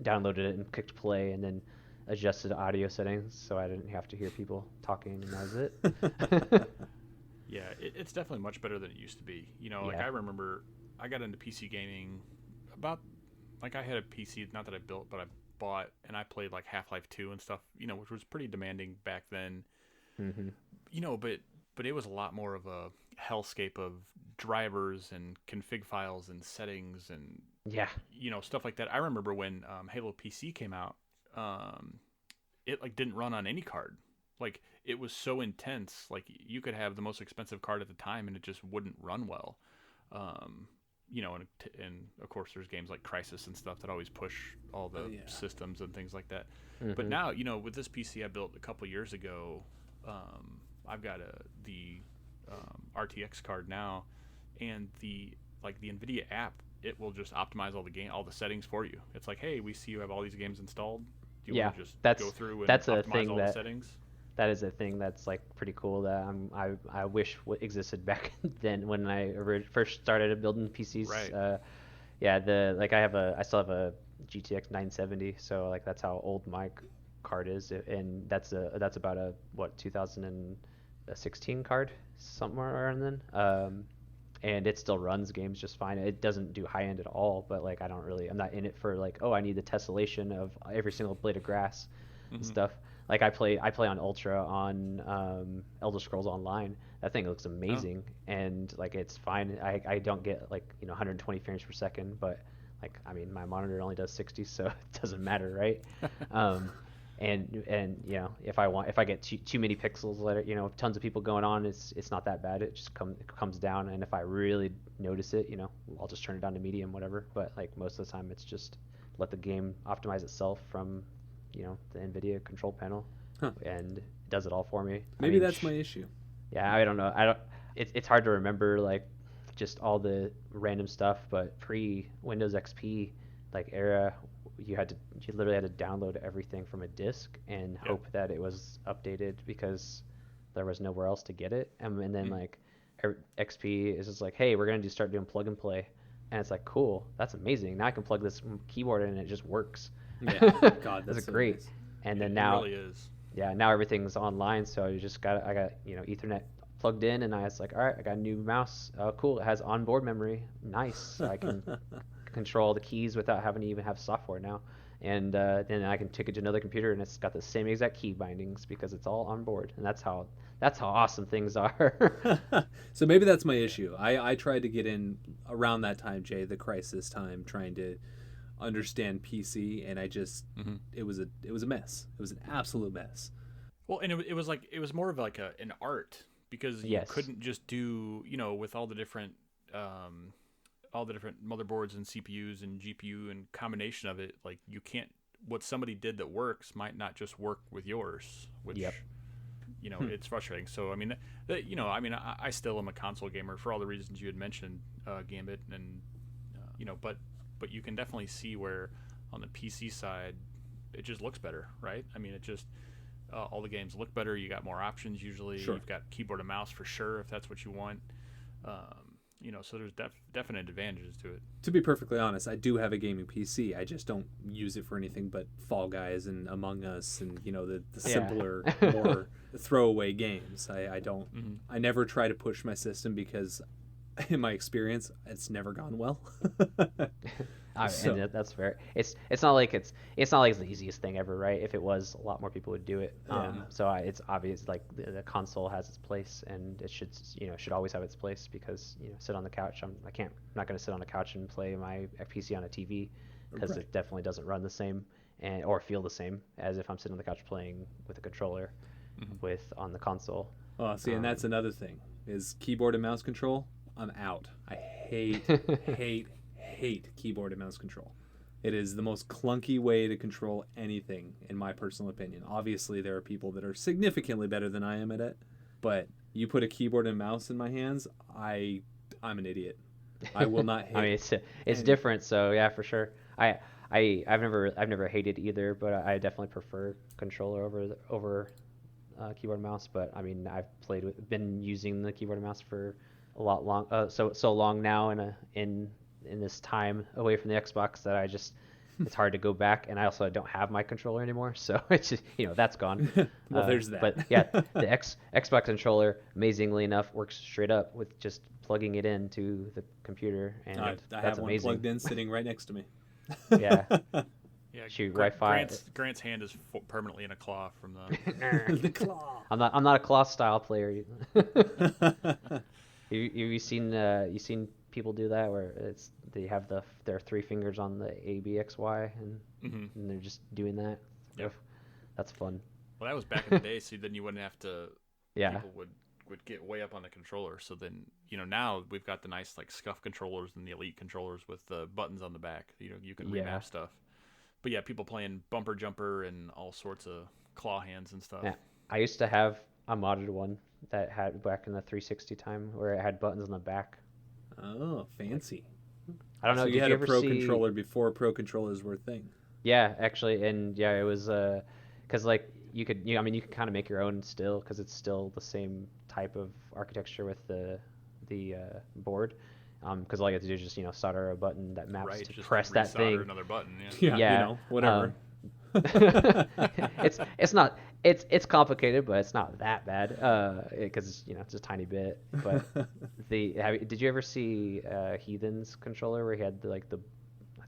downloaded it and clicked play and then adjusted audio settings so I didn't have to hear people talking, and that was it. yeah, it's definitely much better than it used to be. Like Yeah. I remember I got into PC gaming about, like I had a PC, not that I built, but I bought, and I played like Half-Life 2 and stuff, which was pretty demanding back then. Mm-hmm. But it was a lot more of a hellscape of drivers and config files and settings and Yeah. stuff like that. I remember when Halo PC came out, it like didn't run on any card. Like it was so intense. Like you could have the most expensive card at the time and it just wouldn't run well. And of course there's games like Crysis and stuff that always push all the systems and things like that. Mm-hmm. But now, with this PC I built a couple years ago, I've got the RTX card now, and the NVIDIA app, it will just optimize all the settings for you. It's like, hey, we see you have all these games installed. Do you want to just go through and that's a optimize thing all the settings? That is a thing that's like pretty cool that I wish existed back then when I first started building PCs. Right. I still have a GTX 970, so like that's how old my card is, and that's about a 2016 card, somewhere around then. And it still runs games just fine. It doesn't do high end at all, but like I'm not in it for like, oh, I need the tessellation of every single blade of grass and stuff. Like I play on Ultra on Elder Scrolls Online. That thing looks amazing, and like it's fine. I don't get like 120 frames per second, but like I mean my monitor only does 60, so it doesn't matter, right? And if I get too many pixels that are, tons of people going on, it's not that bad. It just comes down, and if I really notice it, I'll just turn it down to medium, whatever. But like most of the time, it's just let the game optimize itself from the NVIDIA control panel, and it does it all for me. Maybe that's my issue. Yeah, I don't know. It's hard to remember like just all the random stuff, but pre Windows XP like era, you literally had to download everything from a disk and hope that it was updated because there was nowhere else to get it. And then like XP is just like, hey, we're gonna start doing plug and play, and it's like, cool, that's amazing. Now I can plug this keyboard in and it just works. Yeah, God, that's so great. nice. And then It now, really is. yeah, now everything's online, so I got Ethernet plugged in, and I was like, all right, I got a new mouse. Oh, cool, it has onboard memory. Nice. So I can control the keys without having to even have software now. And then I can take it to another computer, and it's got the same exact key bindings because it's all on board. And that's how awesome things are. So maybe that's my issue. I tried to get in around that time, Jay, the crisis time, trying to understand PC, and I just it was a mess. It was an absolute mess. Well, and it was more of like an art, because you couldn't just do, with all the different motherboards and CPUs and GPU and combination of it, like you can't, what somebody did that works might not just work with yours, which it's frustrating. So I mean, I still am a console gamer for all the reasons you had mentioned, Gambit, and but you can definitely see where on the PC side it just looks better, right? I mean, it just all the games look better. You got more options usually. Sure. You've got keyboard and mouse for sure if that's what you want. So there's definite advantages to it. To be perfectly honest, I do have a gaming PC. I just don't use it for anything but Fall Guys and Among Us and the simpler, more throwaway games. I don't. I never try to push my system because, in my experience, it's never gone well. And that's fair. It's not like it's the easiest thing ever, right? If it was, a lot more people would do it. So it's obvious, like the console has its place, and it should always have its place, because sit on the couch. I'm not going to sit on the couch and play my PC on a TV, because it definitely doesn't run the same or feel the same as if I'm sitting on the couch playing with a controller on the console. Oh, see, and that's another thing is keyboard and mouse control. I'm out. I hate keyboard and mouse control. It is the most clunky way to control anything, in my personal opinion. Obviously, there are people that are significantly better than I am at it, but you put a keyboard and mouse in my hands, I'm an idiot. I will not hit. I mean, it's different, so yeah, for sure. I've never hated either, but I definitely prefer controller over keyboard and mouse. But I mean, I've been using the keyboard and mouse for a lot so long now in this time away from the Xbox that it's hard to go back, and I also don't have my controller anymore, so it's just, that's gone. Well, there's that. But yeah, the Xbox controller, amazingly enough, works straight up with just plugging it into the computer, and I that's have one amazing. plugged in, sitting right next to me. Yeah. Yeah, Shoot, Wi-Fi. Grant's hand is permanently in a claw from the. The claw. I'm not a claw style player. You seen people do that where they have their three fingers on the ABXY and they're just doing that? Yep. That's fun. Well, that was back in the day, so then you wouldn't have to. Yeah. People would get way up on the controller. So then now we've got the nice like SCUF controllers and the Elite controllers with the buttons on the back. You can remap stuff. But yeah, people playing bumper jumper and all sorts of claw hands and stuff. Yeah. I used to have a modded one that had back in the 360 time where it had buttons on the back. Oh, fancy. I don't know. So Did you had you a ever pro see... controller before pro controllers were a thing. Yeah, actually, and yeah, it was because like you could kind of make your own still, because it's still the same type of architecture with the board. Because all you have to do is just solder a button that maps to just press that thing. Another button. Yeah. Whatever. It's complicated, but it's not that bad because it's a tiny bit. But did you ever see Heathen's controller where he had I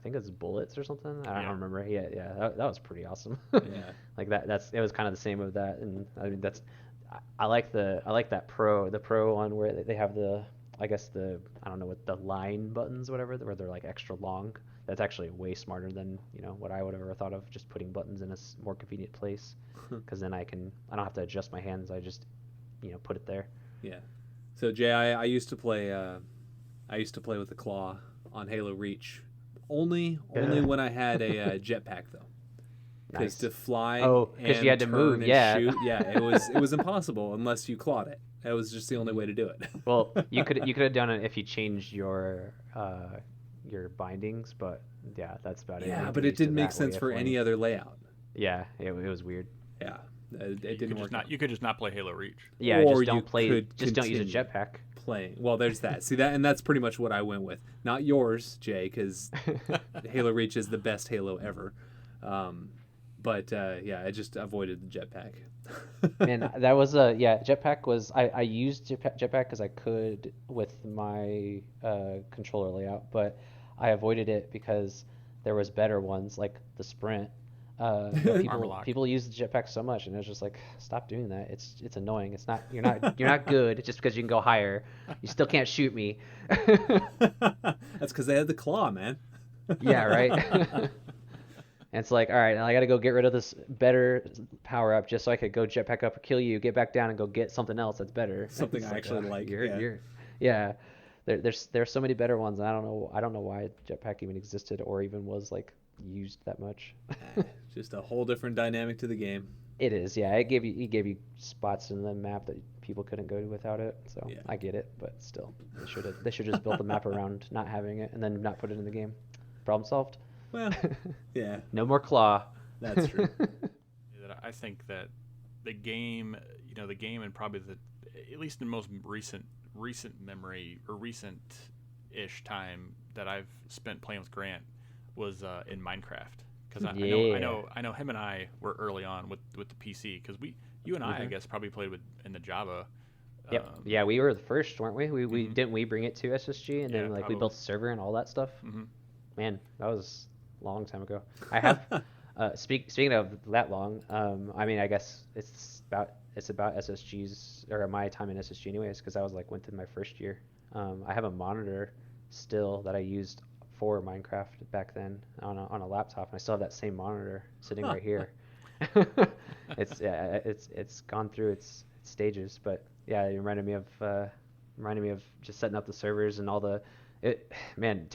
think it's bullets or something? I don't remember. Yeah, that was pretty awesome. Yeah. Like it was kind of the same with that, and I mean I like that the pro one where they have I don't know what the line buttons, whatever, where they're like extra long. That's actually way smarter than what I would have ever thought of, just putting buttons in a more convenient place, because then I don't have to adjust my hands. I just put it there. Yeah. So Jay, I used to play with the claw on Halo Reach, only when I had a jetpack though. Because to fly, because you had to move, and shoot, it was impossible unless you clawed it. That was just the only way to do it. Well, you could have done it if you changed your your bindings, but yeah, that's about it. Yeah, You but get it used to didn't make that sense way of for any flying. other layout. Yeah, it was weird. Yeah, it You didn't could work just not. out. You could just not play Halo Reach. Yeah, Or just you don't play. could Just don't use a continue jetpack. playing. Well, there's that. See that, and that's pretty much what I went with. Not yours, Jay, because Halo Reach is the best Halo ever. But yeah, I just avoided the jetpack. Man, that was a jetpack was I used jetpack because I could with my controller layout, but I avoided it because there was better ones like the Sprint. Armor lock. People use the jetpack so much, and it was just like, stop doing that. It's annoying. It's not you're not good just because you can go higher. You still can't shoot me. That's because they had the claw, man. Yeah, right. And it's like, all right, now I got to go get rid of this better power up just so I could go jetpack up, kill you, get back down, and go get something else that's better. Something It's I actually like. Yeah. Yeah. There's so many better ones, and I don't know why jetpack even existed or even was like used that much. Just a whole different dynamic to the game. It is, yeah. It gave you spots in the map that people couldn't go to without it. So Yeah. I get it, but still, they should just built the map around not having it and then not put it in the game. Problem solved. Well, yeah, No more claw. that's true. That I think that the game, the game, and probably at least in most recent memory or recent-ish time that I've spent playing with Grant was in Minecraft, because I know him and I were early on with the PC, because you and I guess probably played in the Java. Yep. Yeah, we were the first, weren't we? We didn't we bring it to SSG and then like probably. we built a server and all that stuff. Mm-hmm. Man, that was a long time ago. I have speaking of that long, I mean, I guess it's about SSG's or my time in SSG anyways, because I was like went through my first year. I have a monitor still that I used for Minecraft back then on a laptop, and I still have that same monitor sitting right here. It's gone through its stages, but yeah, it reminded me of just setting up the servers and all the man,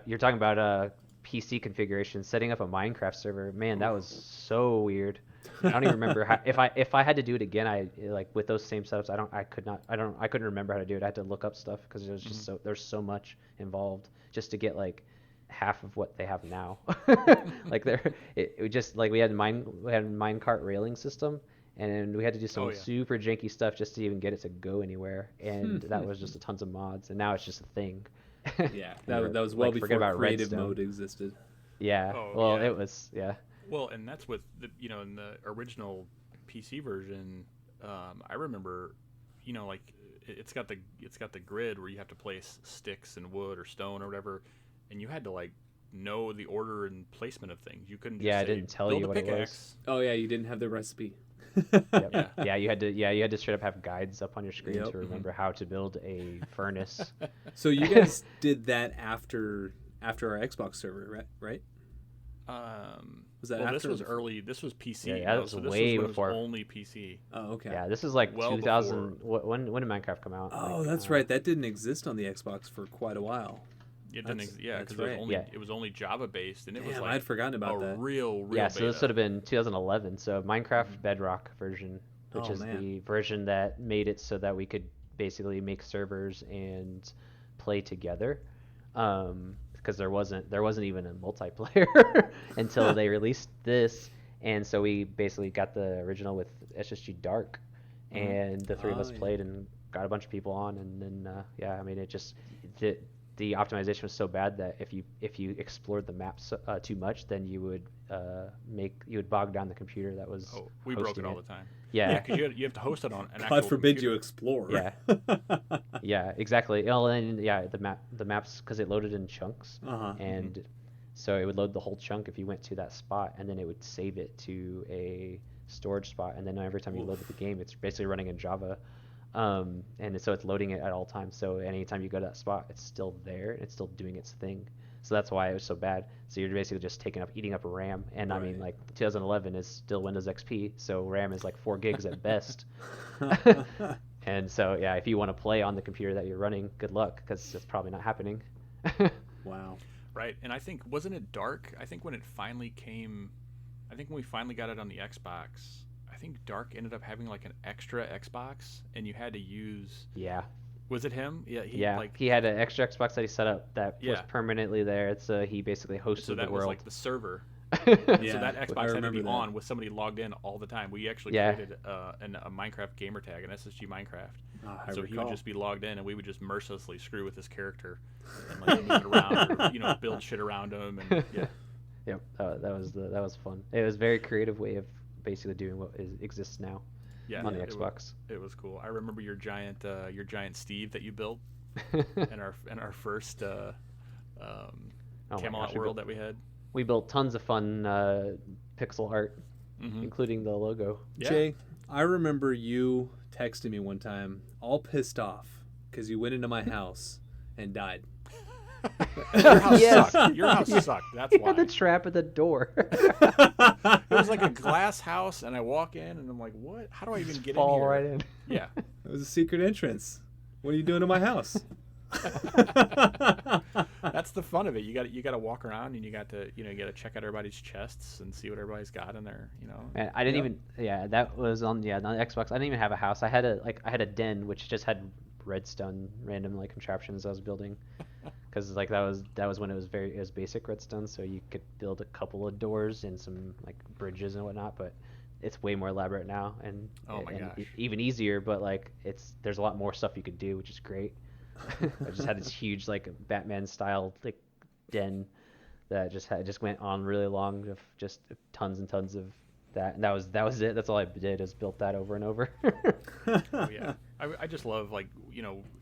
you're talking about PC configuration, setting up a Minecraft server. Man, that was so weird. I don't even remember how, if I had to do it again, I like with those same setups, I couldn't remember how to do it. I had to look up stuff because it was just there's so much involved just to get like half of what they have now. Like we just like we had minecart railing system, and we had to do some super janky stuff just to even get it to go anywhere, and that was just tons of mods, and now it's just a thing. Yeah, that was well before creative mode existed. Yeah. It was, yeah. Well, and that's with in the original PC version. I remember, like it's got the grid where you have to place sticks and wood or stone or whatever, and you had to like know the order and placement of things. You couldn't just say, I didn't tell you what it was. Oh yeah, you didn't have the recipe. Yep. Yeah, you had to straight up have guides up on your screen to remember how to build a furnace. So you guys did that after our Xbox server, right? Was that after? This was early. This was PC. Yeah, that was way before. It was only PC. Oh, okay. Yeah, this is like 2000. When did Minecraft come out? Oh, that's right. That didn't exist on the Xbox for quite a while. It didn't. Because it was only Java based, and it was like I'd forgotten about that. Real. Yeah, so this would have been 2011. So Minecraft Bedrock version, which is the version that made it so that we could basically make servers and play together. Because there wasn't even a multiplayer until they released this, and so we basically got the original with SSG Dark, and the three of us played and got a bunch of people on, and then I mean it just the optimization was so bad that if you explored the maps too much, then you would bog down the computer that was we broke it all the time. Yeah, because you have to host it on an God forbid computer. You explore. Yeah, yeah, exactly. Well, and the maps, because it loaded in chunks, and so it would load the whole chunk if you went to that spot, and then it would save it to a storage spot, and then every time you loaded the game, it's basically running in Java, and so it's loading it at all times. So anytime you go to that spot, it's still there and it's still doing its thing. So that's why it was so bad. So you're basically just eating up RAM. And I mean, like 2011 is still Windows XP, so RAM is like 4 gigs at best. And so yeah, if you want to play on the computer that you're running, good luck, because it's probably not happening. Wow. Right, and I think wasn't it Dark? I think when it finally came, I think when we finally got it on the Xbox, I think Dark ended up having like an extra Xbox, and you had to use. Yeah. Was it him? Yeah. He had an extra Xbox that he set up that was Yeah. permanently there. It's he basically hosted So that the was world. like the server. Yeah, So that I Xbox had to remember be that. on with somebody logged in all the time. We actually Yeah. created a Minecraft gamer tag, an SSG Minecraft. I So he recall. would just be logged in, and we would just mercilessly screw with his character and like move it around, or build shit around him, and yeah. Yep, that was fun. It was a very creative way of basically doing what exists now Yeah, on the it Xbox. It was cool. I remember your giant Steve that you built in our first Oh my Camelot gosh, world that we had. We built tons of fun pixel art, including the logo. Yeah. Jay, I remember you texting me one time, all pissed off because you went into my house and died. Your house Yes. sucked. Your house sucked. That's He why. had the trap at the door. It was like a glass house, and I walk in, and I'm like, "What? How do I even get in Fall here?" right in. Yeah. It was a secret entrance. What are you doing to my house? That's the fun of it. You got to walk around, and you got to check out everybody's chests and see what everybody's got in there. Man, I didn't even. That was on the Xbox. I didn't even have a house. I had a den which just had redstone random like contraptions I was building, because like that was when it was basic redstone, so you could build a couple of doors and some like bridges and whatnot, but it's way more elaborate now and, Oh my gosh. even easier. But like there's a lot more stuff you could do, which is great. I just had this huge like Batman style like den that just went on really long of just tons and tons of that, and that was it. That's all I did, is built that over and over. Oh yeah. I just love, like,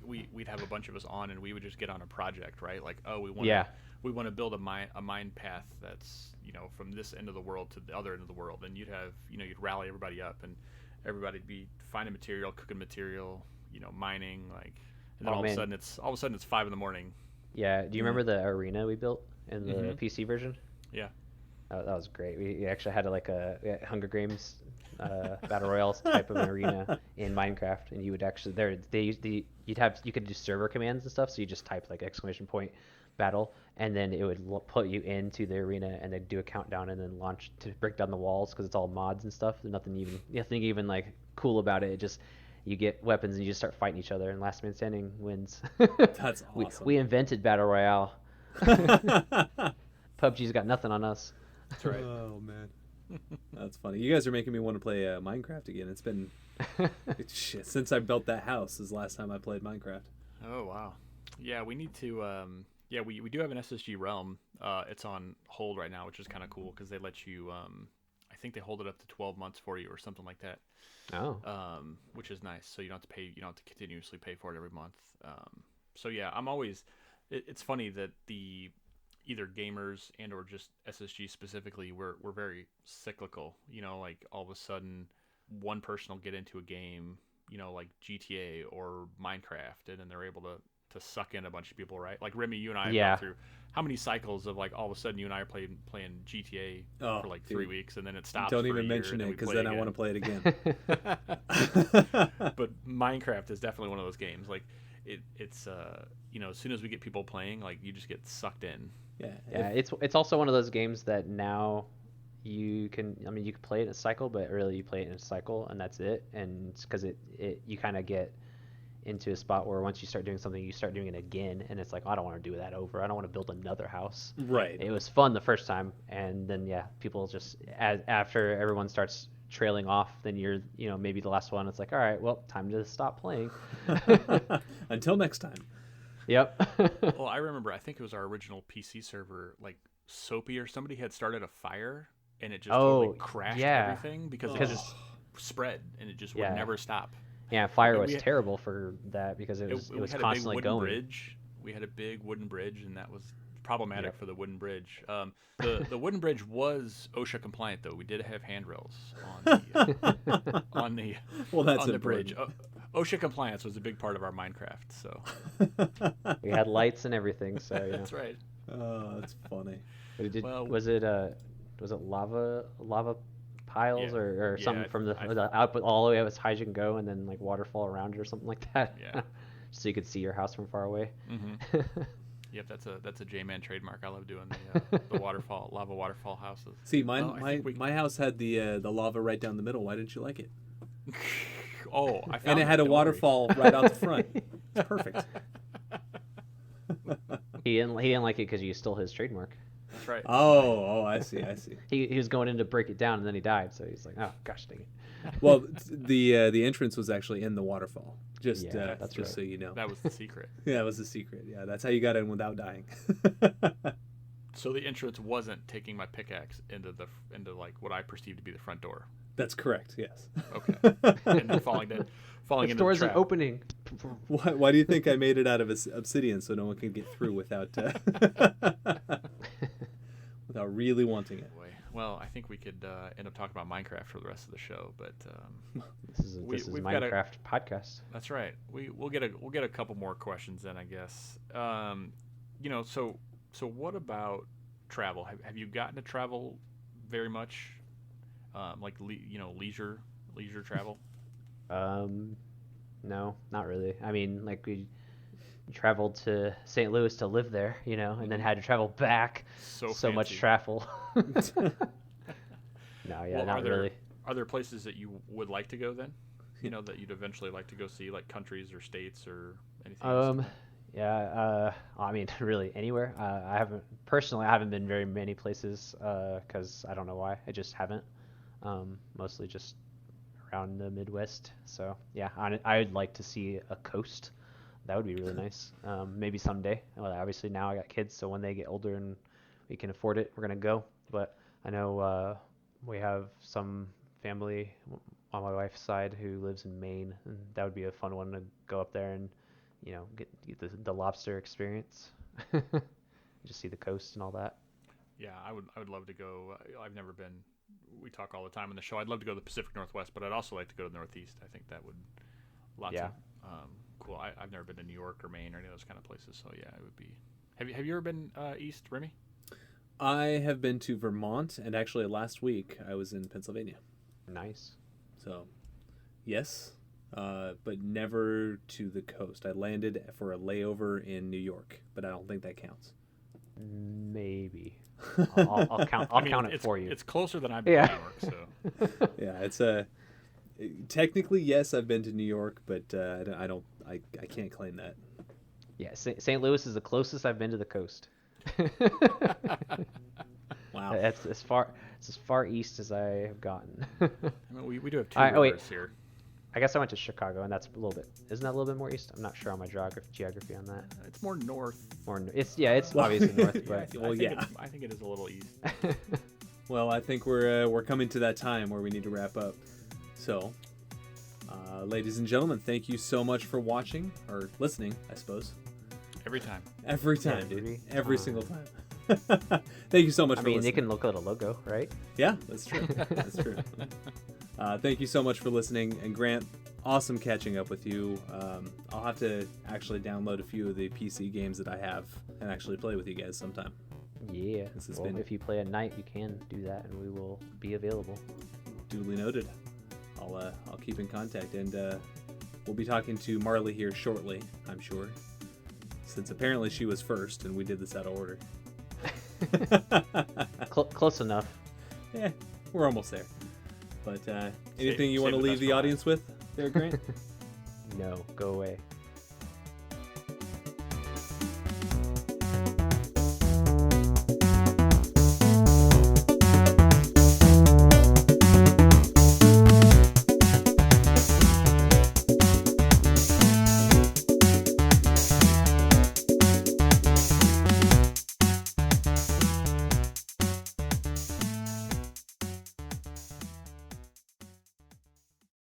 we'd have a bunch of us on, and we would just get on a project, right? Like, oh, we want to build a mine path that's from this end of the world to the other end of the world, and you'd rally everybody up, and everybody'd be finding material, cooking material, mining, like, and then all of a sudden it's 5 a.m. Yeah. Do you remember the arena we built in the PC version? Yeah. That was great. We actually had we had Hunger Games battle royale type of an arena in Minecraft, and you would actually you could do server commands and stuff. So you just type like !battle, and then it would put you into the arena, and they'd do a countdown, and then launch to break down the walls, because it's all mods and stuff. There's nothing even like cool about it. It just, you get weapons and you just start fighting each other, and last man standing wins. That's awesome. We invented battle royale. PUBG's got nothing on us. That's right. Oh man, that's funny. You guys are making me want to play Minecraft again. It's been shit since I built that house. Is the last time I played Minecraft. Oh wow. Yeah, we need to. We do have an SSG Realm. It's on hold right now, which is kind of cool, because they let you. I think they hold it up to 12 months for you or something like that. Oh. Which is nice. So you don't have to pay. You don't have to continuously pay for it every month. So yeah, I'm always. It's funny that either gamers and or just SSG specifically, we're very cyclical. Like all of a sudden, one person will get into a game, like GTA or Minecraft, and then they're able to suck in a bunch of people, right? Like Remy, you and I have gone through how many cycles of, like, all of a sudden you and I are playing GTA for like 3 weeks, and then it stops. Don't for even a year, mention and it, then we because play then I want to play it again. But Minecraft is definitely one of those games. Like it's as soon as we get people playing, like, you just get sucked in. Yeah, it's also one of those games that now you can play it in a cycle, but really you play it in a cycle and that's it. And because you kind of get into a spot where once you start doing something, you start doing it again, and it's like, I don't want to do that over. I don't want to build another house. Right. It was fun the first time, and then people just, after everyone starts trailing off, then you're maybe the last one. It's like, all right, well, time to stop playing. Until next time. Yep. Well, I remember, I think it was our original PC server, like Soapy or somebody had started a fire, and it just totally crashed everything because it just spread, and it just would never stop. Yeah, fire was terrible for that, because it was constantly going. Bridge. We had a big wooden bridge, and that was problematic for the wooden bridge. The wooden bridge was OSHA compliant, though. We did have handrails on the on the bridge. OSHA compliance was a big part of our Minecraft. So we had lights and everything. So that's right. Oh, that's funny. Was it lava piles or something from the output all the way up as high as you can go, and then like waterfall around it or something like that? Yeah. So you could see your house from far away. Mm-hmm. Yep, that's a J-Man trademark. I love doing the lava waterfall houses. See, my house had the lava right down the middle. Why didn't you like it? Oh, I found And it had a don't worry. waterfall right out the front. It's perfect. He didn't like it because you stole his trademark. That's right. Oh, I see. He was going in to break it down and then he died. So he's like, oh gosh, dang it. Well, the entrance was actually in the waterfall. Just Yeah, that's just right. so you know. That was the secret. Yeah, it was the secret. Yeah, that's how you got in without dying. So the entrance wasn't taking my pickaxe into like what I perceived to be the front door. That's correct. Yes. Okay. And then falling This into the door's an trap. opening. Why do you think I made it out of obsidian so no one can get through without without really wanting it? Boy. Well, I think we could end up talking about Minecraft for the rest of the show, but This is we've got a- Minecraft podcast. that's right. We'll get a couple more questions then, I guess. So what about travel? Have you gotten to travel very much? Leisure travel? No, not really. I mean, like we traveled to St. Louis to live there, and then had to travel back. So much fancy. travel. No, yeah, Well, not really. Are there places that you would like to go then? That you'd eventually like to go see, like countries or states or anything? Yeah. I mean, really anywhere. I haven't been very many places because I don't know why. I just haven't. Mostly just around the Midwest. So yeah, I would like to see a coast. That would be really nice. Maybe someday. Well, obviously now I got kids, so when they get older and we can afford it, we're gonna go. But I know we have some family on my wife's side who lives in Maine, and that would be a fun one to go up there and get the lobster experience. Just see the coast and all that. Yeah, I would love to go. I've never been. We talk all the time on the show. I'd love to go to the Pacific Northwest, but I'd also like to go to the Northeast. I think that would lots of cool. I've never been to New York or Maine or any of those kind of places. So yeah, it would be. Have you ever been east, Remy? I have been to Vermont, and actually last week I was in Pennsylvania. Nice. So, yes, but never to the coast. I landed for a layover in New York, but I don't think that counts. Maybe. I'll count. I'll count it for you. It's closer than I've been to New York. So Yeah, it's technically yes, I've been to New York, but I can't claim that. Yeah, St. Louis is the closest I've been to the coast. Wow. It's as far east as I have gotten. I mean, we do have two Oh, wait. rivers here. I guess I went to Chicago, and that's a little bit. Isn't that a little bit more east? I'm not sure on my geography on that. It's more north. It's obviously north, but I think it is a little east. Well, I think we're coming to that time where we need to wrap up. So, ladies and gentlemen, thank you so much for watching or listening, I suppose. Every time. Every time, Every dude. Every time. single time. Thank you so much I for mean, listening. they can look at a logo, right? Yeah, that's true. That's true. Thank you so much for listening. And Grant, awesome catching up with you. I'll have to actually download a few of the PC games that I have and actually play with you guys sometime. Yeah. This has Well, been- if you play at night, you can do that, and we will be available. Duly noted. I'll keep in contact, and we'll be talking to Marley here shortly, I'm sure, since apparently she was first and we did this out of order. Close enough. Yeah, we're almost there. But anything you save want to the leave best the for audience with there, Grant? No, go away.